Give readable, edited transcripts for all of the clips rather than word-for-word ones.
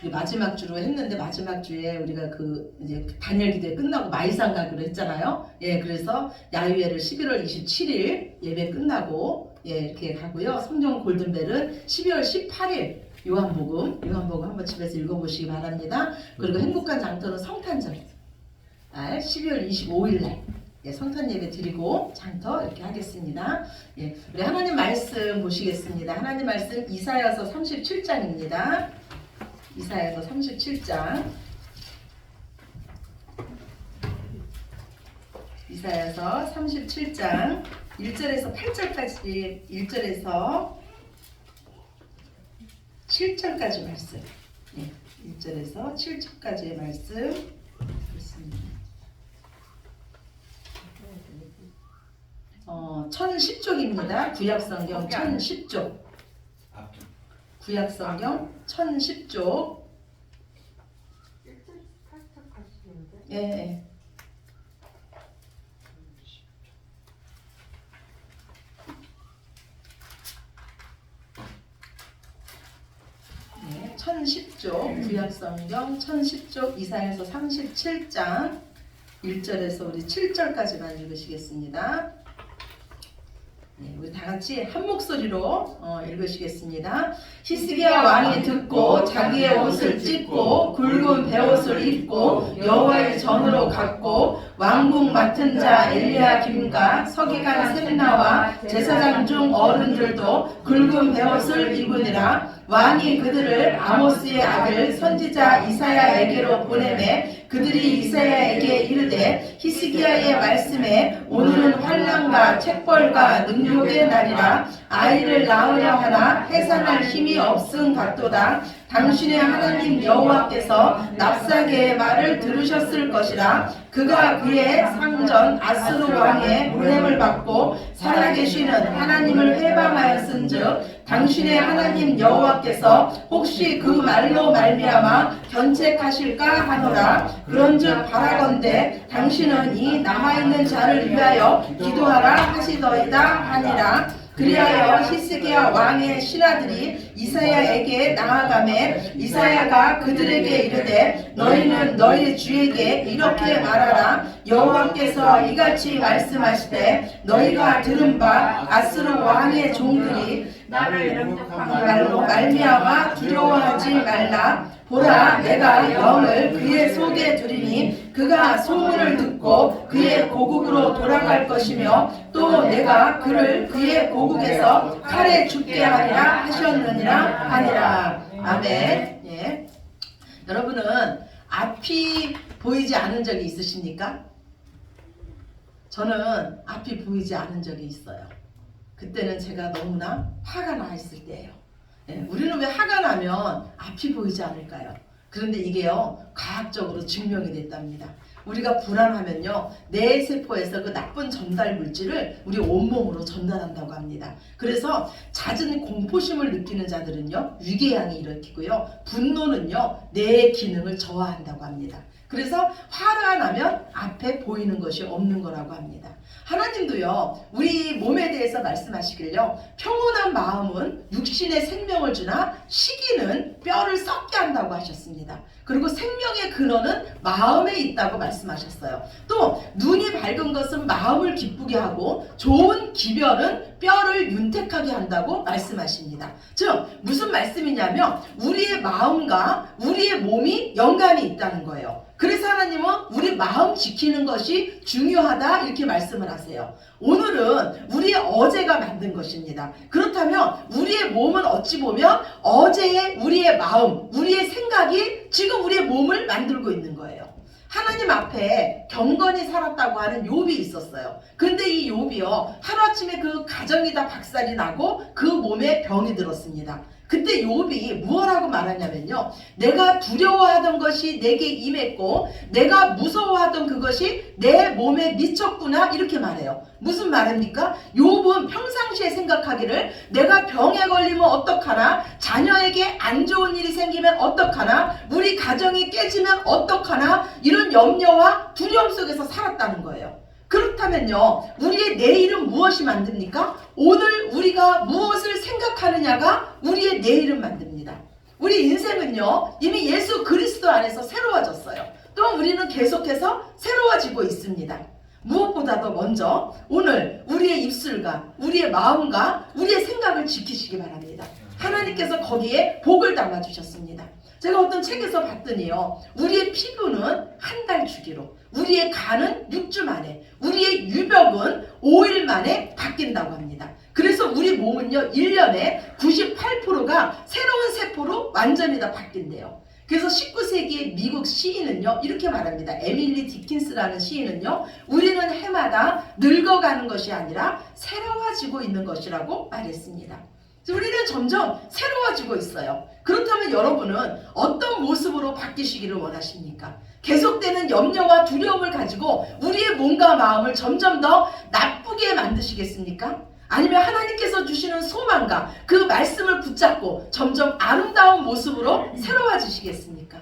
우리 마지막 주로 했는데 마지막 주에 우리가 이제 단일 기도회 끝나고 마이산 가기로 했잖아요. 예, 그래서 야유회를 11월 27일 예배 끝나고 이렇게 가고요. 성경 골든벨은 12월 18일 요한복음 한번 집에서 읽어보시기 바랍니다. 그리고 행복한 장터는 성탄절 날 12월 25일 날 성탄 예배 드리고 장터 이렇게 하겠습니다. 우리 하나님 말씀 보시겠습니다. 하나님 말씀 이사야서 37장입니다. 이사야서 37장. 이사야서 37장 1절에서 8절까지 1절에서 7절까지 말씀. 1절에서 7절까지의 말씀 있습니다. 1010쪽입니다. 구약성경 1010쪽. 구약성경 1010쪽. 예. 1010쪽 구약성경 1010쪽 이사야서 37장 1절에서 우리 7절까지만 읽으시겠습니다. 우리 다 같이 한 목소리로 읽으시겠습니다. 히스기야 왕이 듣고 자기의 옷을 찢고 굵은 베옷을 입고 여호와의 전으로 갔고 왕궁 맡은 자 엘리야김과 서기관 셈나와 제사장 중 어른들도 굵은 베옷을 입으니라. 왕이 그들을 아모스의 아들 선지자 이사야에게로 보내매 그들이 이사야에게 이르되 히스기야의 말씀에 오늘은 환난과 책벌과 능욕의 날이라. 아이를 낳으려 하나 해산할 힘이 없음 같도다. 당신의 하나님 여호와께서 납사게의 말을 들으셨을 것이라. 그가 그의 상전 아스루 왕의 보냄을 받고 살아계시는 하나님을 회방하였은즉 당신의 하나님 여호와께서 혹시 그 말로 말미암아 견책하실까 하노라. 그런즉 바라건대 당신은 이 남아있는 자를 위하여 기도하라 하시더이다 하니라. 그리하여 히스기야 왕의 신하들이 이사야에게 나아가매 이사야가 그들에게 이르되 너희는 너희 주에게 이렇게 말하라. 여호와께서 이같이 말씀하시되 너희가 들은 바 아스루 왕의 종들이 나를 영접한 말로 말미암아 두려워하지 말라. 보라, 내가 영을 그의 속에 두리니 그가 소문을 듣고 그의 고국으로 돌아갈 것이며 또 내가 그를 그의 고국에서 칼에 죽게 하리라 하셨느니라 하니라. 아멘. 여러분은 앞이 보이지 않은 적이 있으십니까? 저는 앞이 보이지 않은 적이 있어요. 그때는 제가 너무나 화가 나 있을 때예요. 우리는 왜 화가 나면 앞이 보이지 않을까요? 그런데 이게요, 과학적으로 증명이 됐답니다. 우리가 불안하면요, 뇌 세포에서 그 나쁜 전달 물질을 우리 온몸으로 전달한다고 합니다. 그래서 잦은 공포심을 느끼는 자들은요, 위궤양이 일으키고요, 분노는요, 뇌의 기능을 저하한다고 합니다. 그래서 화가 나면 앞에 보이는 것이 없는 거라고 합니다. 하나님도요, 우리 몸에 대해서 말씀하시길요, 평온한 마음은 육신의 생명을 주나 시기는 뼈를 썩게 한다고 하셨습니다. 그리고 생명의 근원은 마음에 있다고 말씀하셨어요. 또 눈이 밝은 것은 마음을 기쁘게 하고 좋은 기별은 뼈를 윤택하게 한다고 말씀하십니다. 즉 무슨 말씀이냐면 우리의 마음과 우리의 몸이 연관이 있다는 거예요. 그래서 하나님은 우리 마음 지키는 것이 중요하다 이렇게 말씀을 하세요. 오늘은 우리의 어제가 만든 것입니다. 그렇다면 우리의 몸은 어찌 보면 어제의 우리의 마음, 우리의 생각이 지금 우리의 몸을 만들고 있는 거예요. 하나님 앞에 경건히 살았다고 하는 욥이 있었어요. 근데 이 욥이요, 하루아침에 그 가정이 다 박살이 나고 그 몸에 병이 들었습니다. 그때 욥이 무엇라고 말하냐면요, 내가 두려워하던 것이 내게 임했고 내가 무서워하던 그것이 내 몸에 미쳤구나 이렇게 말해요. 무슨 말입니까? 욥은 평상시에 생각하기를 내가 병에 걸리면 어떡하나, 자녀에게 안 좋은 일이 생기면 어떡하나, 우리 가정이 깨지면 어떡하나, 이런 염려와 두려움 속에서 살았다는 거예요. 그렇다면요, 우리의 내일은 무엇이 만듭니까? 오늘 우리가 무엇을 생각하느냐가 우리의 내일을 만듭니다. 우리 인생은요 이미 예수 그리스도 안에서 새로워졌어요. 또 우리는 계속해서 새로워지고 있습니다. 무엇보다도 먼저 오늘 우리의 입술과 우리의 마음과 우리의 생각을 지키시기 바랍니다. 하나님께서 거기에 복을 담아주셨습니다. 제가 어떤 책에서 봤더니요, 우리의 피부는 한 달 주기로, 우리의 간은 6주 만에, 우리의 유벽은 5일 만에 바뀐다고 합니다. 그래서 우리 몸은요 1년에 98%가 새로운 세포로 완전히 다 바뀐대요. 그래서 19세기의 미국 시인은요 이렇게 말합니다. 에밀리 디킨스라는 시인은요, 우리는 해마다 늙어가는 것이 아니라 새로워지고 있는 것이라고 말했습니다. 우리는 점점 새로워지고 있어요. 그렇다면 여러분은 어떤 모습으로 바뀌시기를 원하십니까? 계속되는 염려와 두려움을 가지고 우리의 몸과 마음을 점점 더 나쁘게 만드시겠습니까? 아니면 하나님께서 주시는 소망과 그 말씀을 붙잡고 점점 아름다운 모습으로 새로워지시겠습니까?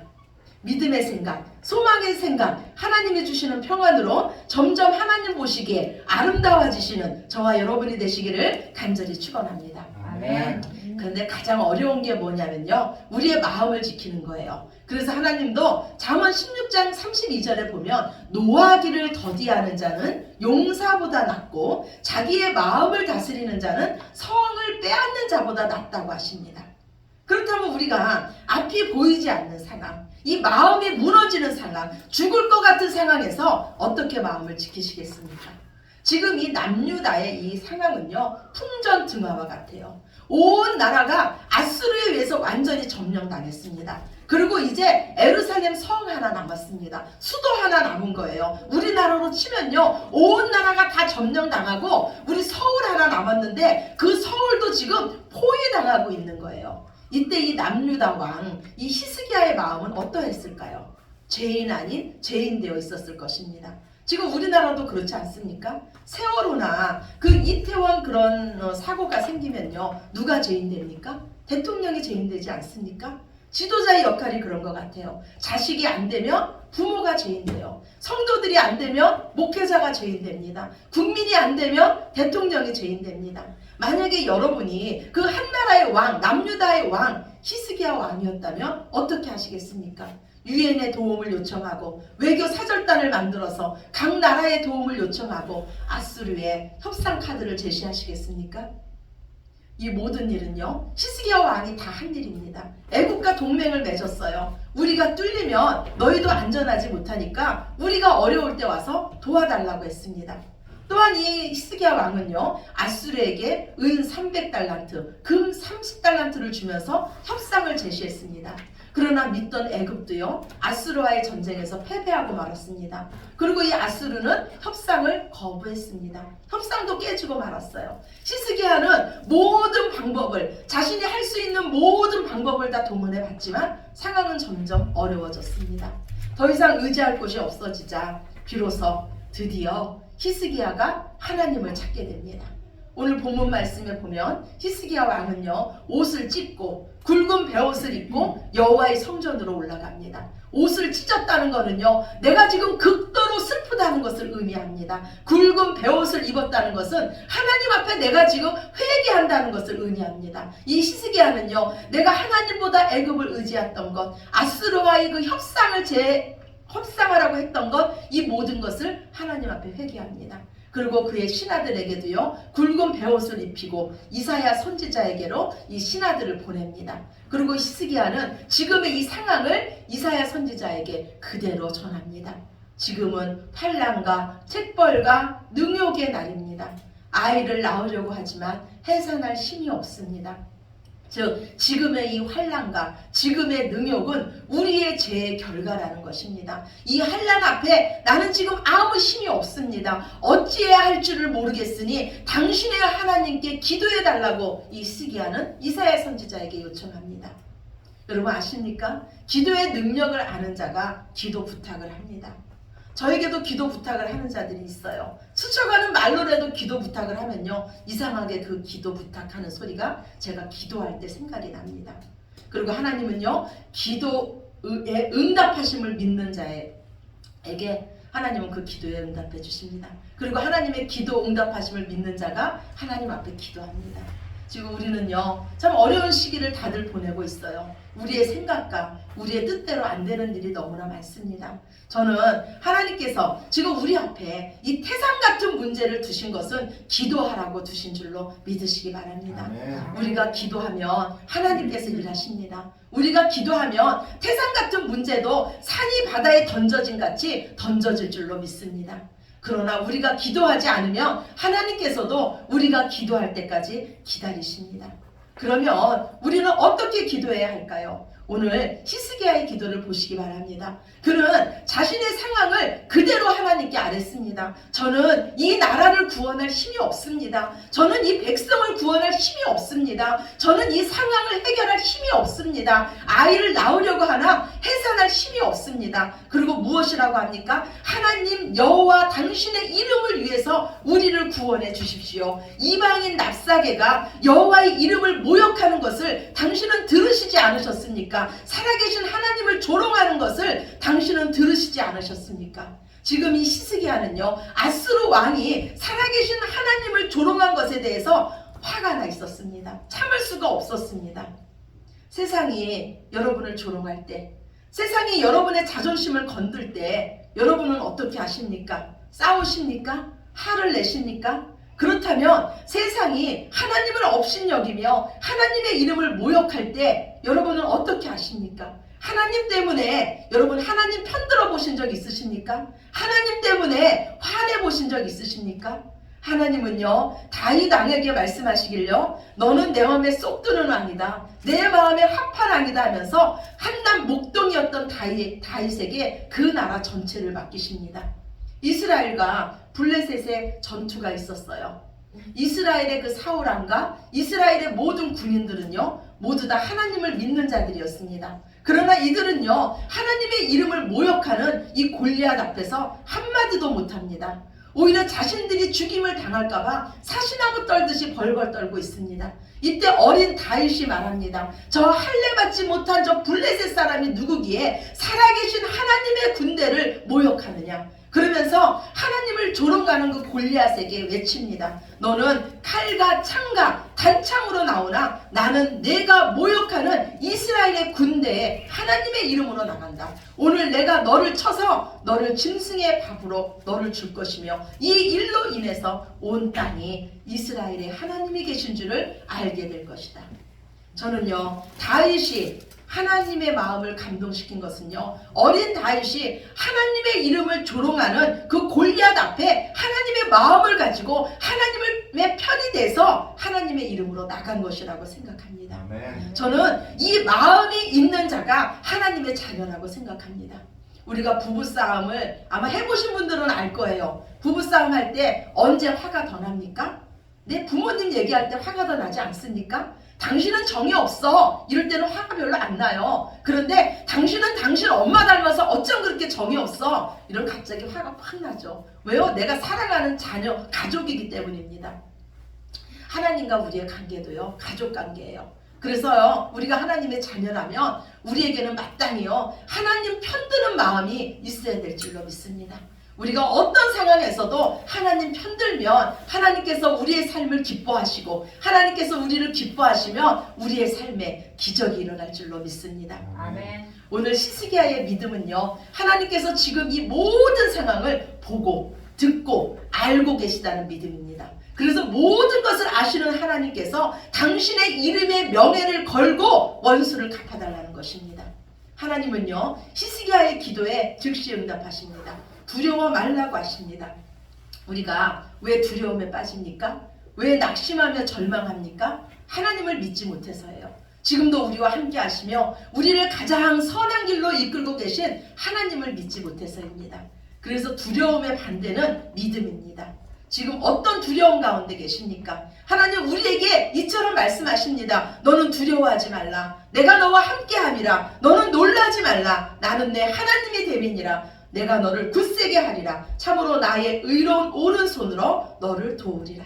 믿음의 생각, 소망의 생각, 하나님이 주시는 평안으로 점점 하나님 보시기에 아름다워지시는 저와 여러분이 되시기를 간절히 축원합니다. 아멘. 그런데 가장 어려운 게 뭐냐면요, 우리의 마음을 지키는 거예요. 그래서 하나님도 잠언 16장 32절에 보면 노하기를 더디하는 자는 용사보다 낫고 자기의 마음을 다스리는 자는 성을 빼앗는 자보다 낫다고 하십니다. 그렇다면 우리가 앞이 보이지 않는 상황, 이 마음이 무너지는 상황, 죽을 것 같은 상황에서 어떻게 마음을 지키시겠습니까? 지금 이 남유다의 이 상황은요 풍전등화와 같아요. 온 나라가 아수르에 의해서 완전히 점령당했습니다. 그리고 이제 에루살렘 성 하나 남았습니다. 수도 하나 남은 거예요. 우리나라로 치면요 온 나라가 다 점령당하고 우리 서울 하나 남았는데 그 서울도 지금 포위당하고 있는 거예요. 이때 이 남유다 왕, 이 히스기야의 마음은 어떠했을까요? 죄인 아닌 죄인 되어 있었을 것입니다. 지금 우리나라도 그렇지 않습니까? 세월호나 그 이태원 그런 사고가 생기면요 누가 죄인 됩니까? 대통령이 죄인 되지 않습니까? 지도자의 역할이 그런 것 같아요. 자식이 안 되면 부모가 죄인 돼요. 성도들이 안 되면 목회자가 죄인 됩니다. 국민이 안 되면 대통령이 죄인 됩니다. 만약에 여러분이 그 한 나라의 왕, 남유다의 왕 히스기야 왕이었다면 어떻게 하시겠습니까? 유엔의 도움을 요청하고 외교 사절단을 만들어서 각 나라의 도움을 요청하고 아수르에 협상 카드를 제시하시겠습니까? 이 모든 일은요 히스기야 왕이 다 한 일입니다. 애국과 동맹을 맺었어요. 우리가 뚫리면 너희도 안전하지 못하니까 우리가 어려울 때 와서 도와달라고 했습니다. 또한 이 히스기야 왕은요 아수르에게 은 300달란트, 금 30달란트를 주면서 협상을 제시했습니다. 그러나 믿던 애굽도요 아수르와의 전쟁에서 패배하고 말았습니다. 그리고 이 아수르는 협상을 거부했습니다. 협상도 깨지고 말았어요. 히스기야는 모든 방법을, 자신이 할 수 있는 모든 방법을 다 동원해 봤지만 상황은 점점 어려워졌습니다. 더 이상 의지할 곳이 없어지자 비로소 드디어 히스기야가 하나님을 찾게 됩니다. 오늘 본문 말씀에 보면 히스기야 왕은요 옷을 찢고 굵은 베옷을 입고 여호와의 성전으로 올라갑니다. 옷을 찢었다는 것은요 내가 지금 극도로 슬프다는 것을 의미합니다. 굵은 베옷을 입었다는 것은 하나님 앞에 내가 지금 회개한다는 것을 의미합니다. 이 히스기야는요 내가 하나님보다 애굽을 의지했던 것, 아수르와의 그 협상하라고 했던 것, 이 모든 것을 하나님 앞에 회개합니다. 그리고 그의 신하들에게도요 굵은 베옷을 입히고 이사야 선지자에게로 이 신하들을 보냅니다. 그리고 히스기야는 지금의 이 상황을 이사야 선지자에게 그대로 전합니다. 지금은 환난과 책벌과 능욕의 날입니다. 아이를 낳으려고 하지만 해산할 힘이 없습니다. 즉 지금의 이 환난과 지금의 능욕은 우리의 죄의 결과라는 것입니다. 이 환난 앞에 나는 지금 아무 힘이 없습니다. 어찌해야 할 줄을 모르겠으니 당신의 하나님께 기도해 달라고 이 히스기야는 이사야 선지자에게 요청합니다. 여러분 아십니까? 기도의 능력을 아는 자가 기도 부탁을 합니다. 저에게도 기도 부탁을 하는 자들이 있어요. 스쳐가는 말로라도 기도 부탁을 하면요 이상하게 그 기도 부탁하는 소리가 제가 기도할 때 생각이 납니다. 그리고 하나님은요 기도에 응답하심을 믿는 자에게 하나님은 그 기도에 응답해 주십니다. 그리고 하나님의 기도 응답하심을 믿는 자가 하나님 앞에 기도합니다. 지금 우리는요 참 어려운 시기를 다들 보내고 있어요. 우리의 생각과 우리의 뜻대로 안 되는 일이 너무나 많습니다. 저는 하나님께서 지금 우리 앞에 이 태산 같은 문제를 두신 것은 기도하라고 두신 줄로 믿으시기 바랍니다. 아멘. 우리가 기도하면 하나님께서 일하십니다. 우리가 기도하면 태산 같은 문제도 산이 바다에 던져진 같이 던져질 줄로 믿습니다. 그러나 우리가 기도하지 않으면 하나님께서도 우리가 기도할 때까지 기다리십니다. 그러면 우리는 어떻게 기도해야 할까요? 오늘 히스기야의 기도를 보시기 바랍니다. 그는 자신의 상황을 그대로 하나님께 아뢰습니다. 저는 이 나라를 구원할 힘이 없습니다. 저는 이 백성을 구원할 힘이 없습니다. 저는 이 상황을 해결할 힘이 없습니다. 아이를 낳으려고 하나 해산할 힘이 없습니다. 그리고 무엇이라고 합니까? 하나님 여호와 당신의 이름을 위해서 우리를 구원해 주십시오. 이방인 납사계가 여호와의 이름을 모욕하는 것을 당신은 들으시지 않으셨습니까? 살아계신 하나님을 조롱하는 것을 당신은 들으시지 않으셨습니까? 지금 이 히스기야는요 아수르 왕이 살아계신 하나님을 조롱한 것에 대해서 화가 나 있었습니다. 참을 수가 없었습니다. 세상이 여러분을 조롱할 때, 세상이 여러분의 자존심을 건들 때 여러분은 어떻게 하십니까? 싸우십니까? 화를 내십니까? 그렇다면 세상이 하나님을 업신여기며 하나님의 이름을 모욕할 때 여러분은 어떻게 하십니까? 하나님 때문에 여러분 하나님 편들어 보신 적 있으십니까? 하나님 때문에 화내 보신 적 있으십니까? 하나님은요 다윗 왕에게 말씀하시길요 너는 내 마음에 쏙 드는 왕이다, 내 마음에 합한 왕이다 하면서 한낱 목동이었던 다윗에게 그 나라 전체를 맡기십니다. 이스라엘과 블레셋의 전투가 있었어요. 이스라엘의 그 사울왕과 이스라엘의 모든 군인들은요 모두 다 하나님을 믿는 자들이었습니다. 그러나 이들은요 하나님의 이름을 모욕하는 이 골리앗 앞에서 한마디도 못합니다. 오히려 자신들이 죽임을 당할까봐 사시나무 떨듯이 벌벌 떨고 있습니다. 이때 어린 다윗이 말합니다. 저 할례받지 못한 저 블레셋 사람이 누구기에 살아계신 하나님의 군대를 모욕하느냐. 그러면서 하나님을 조롱하는 그 골리앗에게 외칩니다. 너는 칼과 창과 단창으로 나오나 나는 내가 모욕하는 이스라엘의 군대에 하나님의 이름으로 나간다. 오늘 내가 너를 쳐서 너를 짐승의 밥으로 너를 줄 것이며 이 일로 인해서 온 땅이 이스라엘의 하나님이 계신 줄을 알게 될 것이다. 저는요 다윗이 하나님의 마음을 감동시킨 것은요 어린 다윗이 하나님의 이름을 조롱하는 그 골리앗 앞에 하나님의 마음을 가지고 하나님의 편이 돼서 하나님의 이름으로 나간 것이라고 생각합니다. 아멘. 저는 이 마음이 있는 자가 하나님의 자녀라고 생각합니다. 우리가 부부싸움을 아마 해보신 분들은 알 거예요. 부부싸움 할 때 언제 화가 더 납니까? 내 부모님 얘기할 때 화가 더 나지 않습니까? 당신은 정이 없어 이럴 때는 화가 별로 안 나요. 그런데 당신은 당신 엄마 닮아서 어쩜 그렇게 정이 없어 이러면 갑자기 화가 확 나죠. 왜요? 내가 사랑하는 자녀 가족이기 때문입니다. 하나님과 우리의 관계도요 가족 관계예요. 그래서요 우리가 하나님의 자녀라면 우리에게는 마땅히요 하나님 편드는 마음이 있어야 될 줄로 믿습니다. 우리가 어떤 상황에서도 하나님 편들면 하나님께서 우리의 삶을 기뻐하시고 하나님께서 우리를 기뻐하시면 우리의 삶에 기적이 일어날 줄로 믿습니다. 아멘. 오늘 히스기야의 믿음은요 하나님께서 지금 이 모든 상황을 보고 듣고 알고 계시다는 믿음입니다. 그래서 모든 것을 아시는 하나님께서 당신의 이름의 명예를 걸고 원수를 갚아달라는 것입니다. 하나님은요 히스기야의 기도에 즉시 응답하십니다. 두려워 말라고 하십니다. 우리가 왜 두려움에 빠집니까? 왜 낙심하며 절망합니까? 하나님을 믿지 못해서예요. 지금도 우리와 함께 하시며 우리를 가장 선한 길로 이끌고 계신 하나님을 믿지 못해서입니다. 그래서 두려움의 반대는 믿음입니다. 지금 어떤 두려움 가운데 계십니까? 하나님 우리에게 이처럼 말씀하십니다. 너는 두려워하지 말라. 내가 너와 함께함이라. 너는 놀라지 말라. 나는 내 하나님의 대민이라. 내가 너를 굳세게 하리라. 참으로 나의 의로운 오른손으로 너를 도우리라.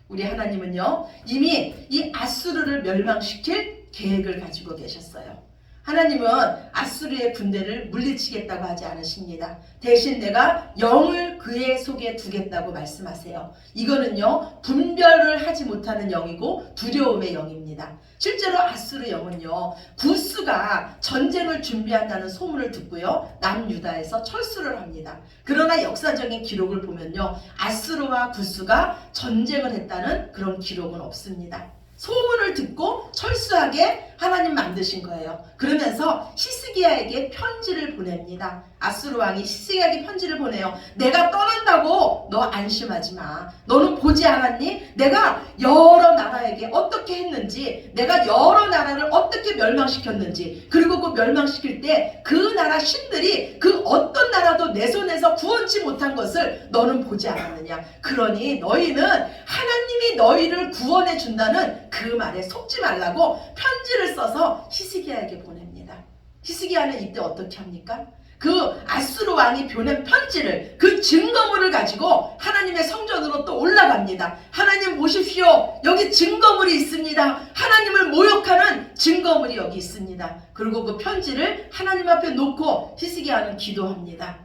우리 하나님은요 이미 이 아수르를 멸망시킬 계획을 가지고 계셨어요. 하나님은 아수르의 군대를 물리치겠다고 하지 않으십니다. 대신 내가 영을 그의 속에 두겠다고 말씀하세요. 이거는요, 분별을 하지 못하는 영이고 두려움의 영입니다. 실제로 아수르 영은요, 구스가 전쟁을 준비한다는 소문을 듣고요, 남유다에서 철수를 합니다. 그러나 역사적인 기록을 보면요, 아수르와 구스가 전쟁을 했다는 그런 기록은 없습니다. 소문을 듣고 철수하게 하나님 만드신 거예요. 그러면서 히스기야에게 편지를 보냅니다. 아수르 왕이 히스기야에게 편지를 보내요. 내가 떠난다고 너 안심하지 마. 너는 보지 않았니? 내가 여러 나라에게 어떻게 했는지, 내가 여러 나라를 어떻게 멸망시켰는지, 그리고 그 멸망시킬 때 그 나라 신들이 그 어떤 나라도 내 손에서 구원치 못한 것을 너는 보지 않았느냐. 그러니 너희는 하나님이 너희를 구원해 준다는 그 말에 속지 말라고 편지를 써서 히스기야에게 보냅니다. 히스기야는 이때 어떻게 합니까? 그 아수르 왕이 보낸 편지를, 그 증거물을 가지고 하나님의 성전으로 또 올라갑니다. 하나님 보십시오. 여기 증거물이 있습니다. 하나님을 모욕하는 증거물이 여기 있습니다. 그리고 그 편지를 하나님 앞에 놓고 히스기야는 기도합니다.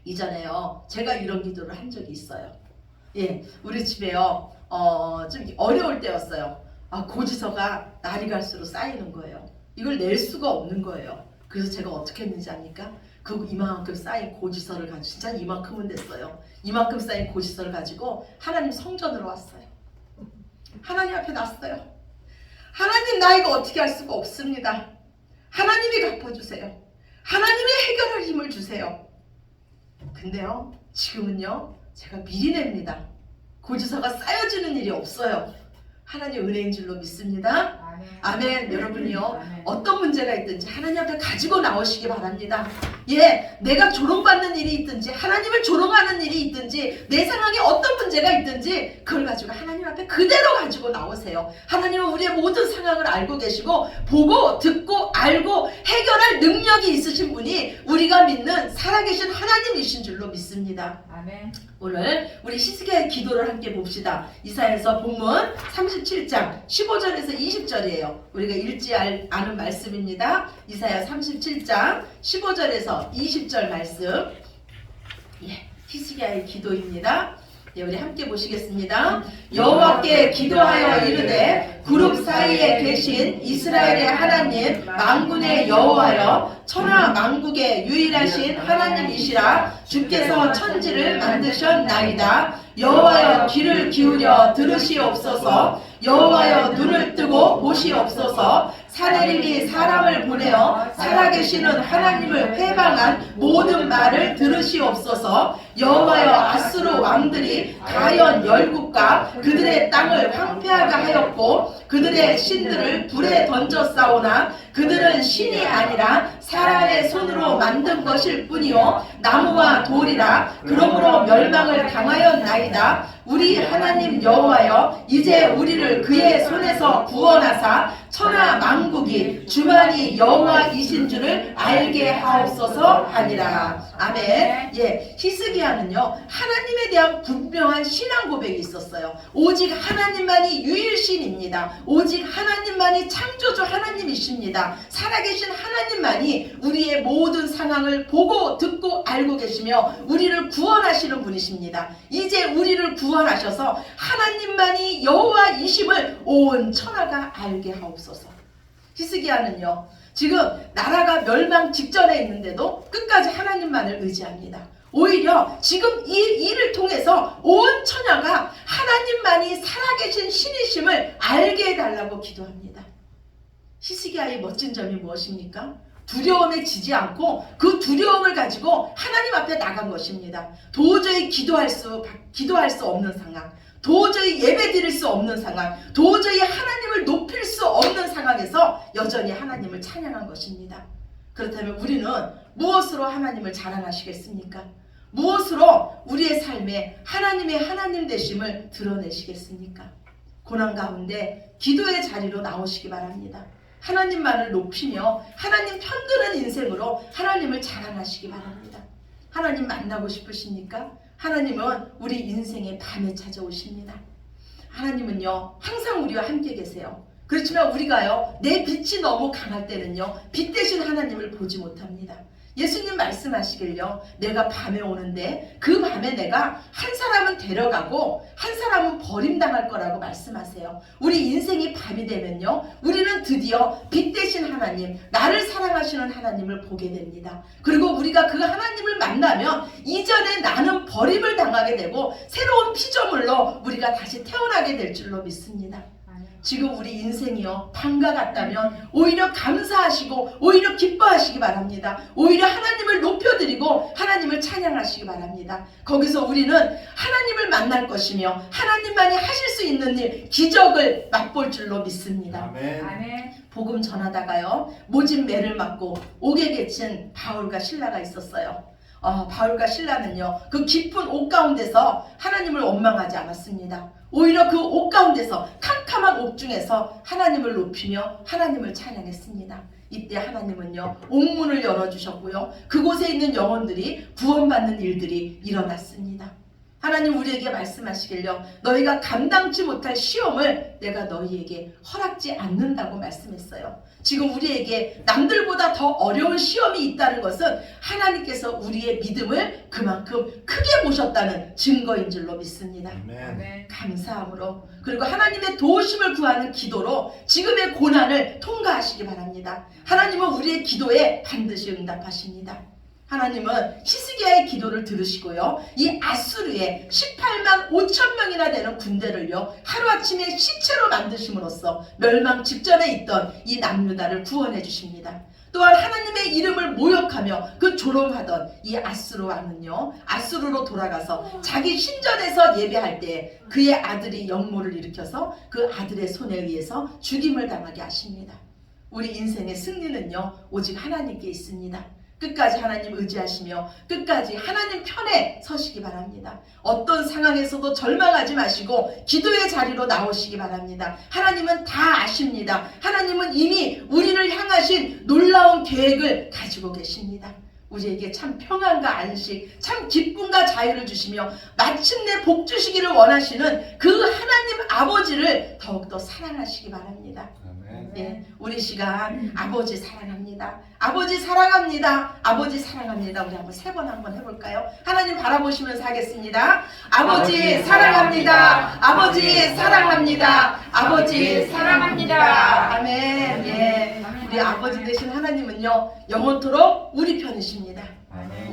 이전에요, 제가 이런 기도를 한 적이 있어요. 예, 우리 집에요, 좀 어려울 때였어요. 고지서가 날이 갈수록 쌓이는 거예요. 이걸 낼 수가 없는 거예요. 그래서 제가 어떻게 했는지 압니까? 그 이만큼 쌓인 고지서를 가지고, 진짜 이만큼은 됐어요. 이만큼 쌓인 고지서를 가지고 하나님 성전으로 왔어요. 하나님 앞에 놨어요. 하나님, 나 이거 어떻게 할 수가 없습니다. 하나님이 갚아주세요. 하나님이 해결할 힘을 주세요. 근데요, 지금은요, 제가 미리 냅니다. 고지서가 쌓여지는 일이 없어요. 하나님 은혜인 줄로 믿습니다. 아멘. 여러분요, 어떤 문제가 있든지 하나님 앞에 가지고 나오시기 바랍니다. 예, 내가 조롱받는 일이 있든지, 하나님을 조롱하는 일이 있든지, 내 상황에 어떤 문제가 있든지 그걸 가지고 하나님 앞에 그대로 가지고 나오세요. 하나님은 우리의 모든 상황을 알고 계시고, 보고 듣고 알고 해결할 능력이 있으신 분이 우리가 믿는 살아계신 하나님이신 줄로 믿습니다. 아멘. 오늘 우리 히스기야의 기도를 함께 봅시다. 이사야서 본문 37장 15절에서 20절이에요. 우리가 읽지 않은 말씀입니다. 이사야 37장 15절에서 20절 말씀. 예, 히스기야의 기도입니다. 예, 우리 함께 보시겠습니다. 여호와께 기도하여 이르되 그룹 사이에 계신 이스라엘의 하나님 만군의 여호와여, 천하 만국의 유일하신 하나님이시라. 주께서 천지를 만드셨나이다. 여호와여, 귀를 기울여 들으시옵소서. 여호와여, 눈을 뜨고 보시옵소서. 사내림이 사람을 보내어 살아계시는 하나님을 회방한 모든 말을 들으시옵소서. 여호와여, 아수르 왕들이 가연 열국과 그들의 땅을 황폐하게 하였고 그들의 신들을 불에 던져 싸우나 그들은 신이 아니라 사람의 손으로 만든 것일 뿐이요 나무와 돌이라. 그러므로 멸망을 당하였나이다. 우리 하나님 여호와여, 이제 우리를 그의 손에서 구원하사 천하 만국이 주만이 여호와이신 줄을 알게 하옵소서 하니라. 아멘. 예, 히스기야는요, 하나님에 대한 분명한 신앙 고백이 있었어요. 오직 하나님만이 유일신입니다. 오직 하나님만이 창조주 하나님이십니다. 살아계신 하나님만이 우리의 모든 상황을 보고 듣고 알고 계시며 우리를 구원하시는 분이십니다. 이제 우리를 구원하셔서 하나님만이 여호와이심을 온 천하가 알게 하옵소서. 히스기야는요, 지금 나라가 멸망 직전에 있는데도 끝까지 하나님만을 의지합니다. 오히려 지금 이 일을 통해서 온 천하가 하나님만이 살아계신 신이심을 알게 해달라고 기도합니다. 히스기야의 멋진 점이 무엇입니까? 두려움에 지지 않고 그 두려움을 가지고 하나님 앞에 나간 것입니다. 도저히 기도할 수 없는 상황, 도저히 예배 드릴 수 없는 상황, 도저히 하나님을 높일 수 없는 상황에서 여전히 하나님을 찬양한 것입니다. 그렇다면 우리는 무엇으로 하나님을 자랑하시겠습니까? 무엇으로 우리의 삶에 하나님의 하나님 되심을 드러내시겠습니까? 고난 가운데 기도의 자리로 나오시기 바랍니다. 하나님만을 높이며 하나님 편드는 인생으로 하나님을 자랑하시기 바랍니다. 하나님 만나고 싶으십니까? 하나님은 우리 인생의 밤에 찾아오십니다. 하나님은요, 항상 우리와 함께 계세요. 그렇지만 우리가요, 내 빛이 너무 강할 때는요, 빛 대신 하나님을 보지 못합니다. 예수님 말씀하시길요, 내가 밤에 오는데 그 밤에 내가 한 사람은 데려가고 한 사람은 버림당할 거라고 말씀하세요. 우리 인생이 밤이 되면요, 우리는 드디어 빛 대신 하나님, 나를 사랑하시는 하나님을 보게 됩니다. 그리고 우리가 그 하나님을 만나면 이전에 나는 버림을 당하게 되고 새로운 피조물로 우리가 다시 태어나게 될 줄로 믿습니다. 지금 우리 인생이요, 밤과 같다면 오히려 감사하시고 오히려 기뻐하시기 바랍니다. 오히려 하나님을 높여드리고 하나님을 찬양하시기 바랍니다. 거기서 우리는 하나님을 만날 것이며 하나님만이 하실 수 있는 일, 기적을 맛볼 줄로 믿습니다. 아멘. 복음 전하다가요, 모진 매를 맞고 옥에 갇힌 바울과 실라가 있었어요. 바울과 실라는요, 그 깊은 옥 가운데서 하나님을 원망하지 않았습니다. 오히려 그 옥 가운데서, 캄캄한 옥 중에서 하나님을 높이며 하나님을 찬양했습니다. 이때 하나님은요, 옥문을 열어주셨고요, 그곳에 있는 영혼들이 구원받는 일들이 일어났습니다. 하나님 우리에게 말씀하시길요, 너희가 감당치 못할 시험을 내가 너희에게 허락지 않는다고 말씀했어요. 지금 우리에게 남들보다 더 어려운 시험이 있다는 것은 하나님께서 우리의 믿음을 그만큼 크게 보셨다는 증거인 줄로 믿습니다. 아멘. 감사함으로, 그리고 하나님의 도우심을 구하는 기도로 지금의 고난을 통과하시기 바랍니다. 하나님은 우리의 기도에 반드시 응답하십니다. 하나님은 히스기야의 기도를 들으시고요, 이 아수르의 18만 5천 명이나 되는 군대를요, 하루아침에 시체로 만드심으로써 멸망 직전에 있던 이 남유다를 구원해 주십니다. 또한 하나님의 이름을 모욕하며 그 조롱하던 이 아수르 왕은요, 아수르로 돌아가서 자기 신전에서 예배할 때 그의 아들이 역모를 일으켜서 그 아들의 손에 의해서 죽임을 당하게 하십니다. 우리 인생의 승리는요, 오직 하나님께 있습니다. 끝까지 하나님 의지하시며 끝까지 하나님 편에 서시기 바랍니다. 어떤 상황에서도 절망하지 마시고 기도의 자리로 나오시기 바랍니다. 하나님은 다 아십니다. 하나님은 이미 우리를 향하신 놀라운 계획을 가지고 계십니다. 우리에게 참 평안과 안식, 참 기쁨과 자유를 주시며 마침내 복 주시기를 원하시는 그 하나님 아버지를 더욱더 사랑하시기 바랍니다. 네, 우리 시간 아버지 사랑합니다. 아버지 사랑합니다. 아버지 사랑합니다. 우리 한번 3번 한번 해볼까요? 하나님 바라보시면서 하겠습니다. 아버지 사랑합니다. 아버지 사랑합니다. 아버지 사랑합니다. 아멘. 예, 우리 아버지 되신 하나님은요, 영원토록 우리 편이십니다.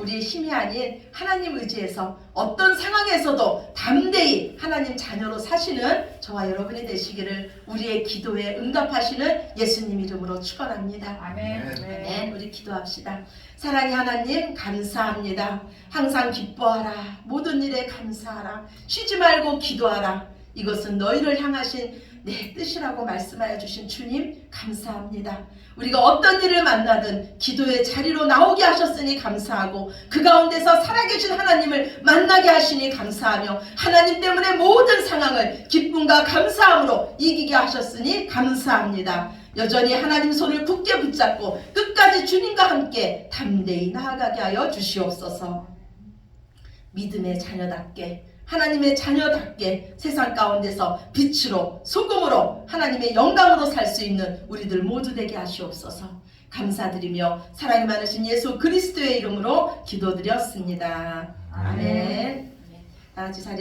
우리의 힘이 아닌 하나님 의지에서 어떤 상황에서도 담대히 하나님 자녀로 사시는 저와 여러분이 되시기를 우리의 기도에 응답하시는 예수님 이름으로 축원합니다. 아멘. 아멘. 우리 기도합시다. 사랑의 하나님 감사합니다. 항상 기뻐하라. 모든 일에 감사하라. 쉬지 말고 기도하라. 이것은 너희를 향하신 내 뜻이라고 말씀하여 주신 주님 감사합니다. 우리가 어떤 일을 만나든 기도의 자리로 나오게 하셨으니 감사하고 그 가운데서 살아계신 하나님을 만나게 하시니 감사하며 하나님 때문에 모든 상황을 기쁨과 감사함으로 이기게 하셨으니 감사합니다. 여전히 하나님 손을 굳게 붙잡고 끝까지 주님과 함께 담대히 나아가게 하여 주시옵소서. 믿음의 자녀답게, 하나님의 자녀답게 세상 가운데서 빛으로 소금으로 하나님의 영광으로 살 수 있는 우리들 모두 되게 하시옵소서. 감사드리며 사랑이 많으신 예수 그리스도의 이름으로 기도드렸습니다. 아멘. 다 같이 자리에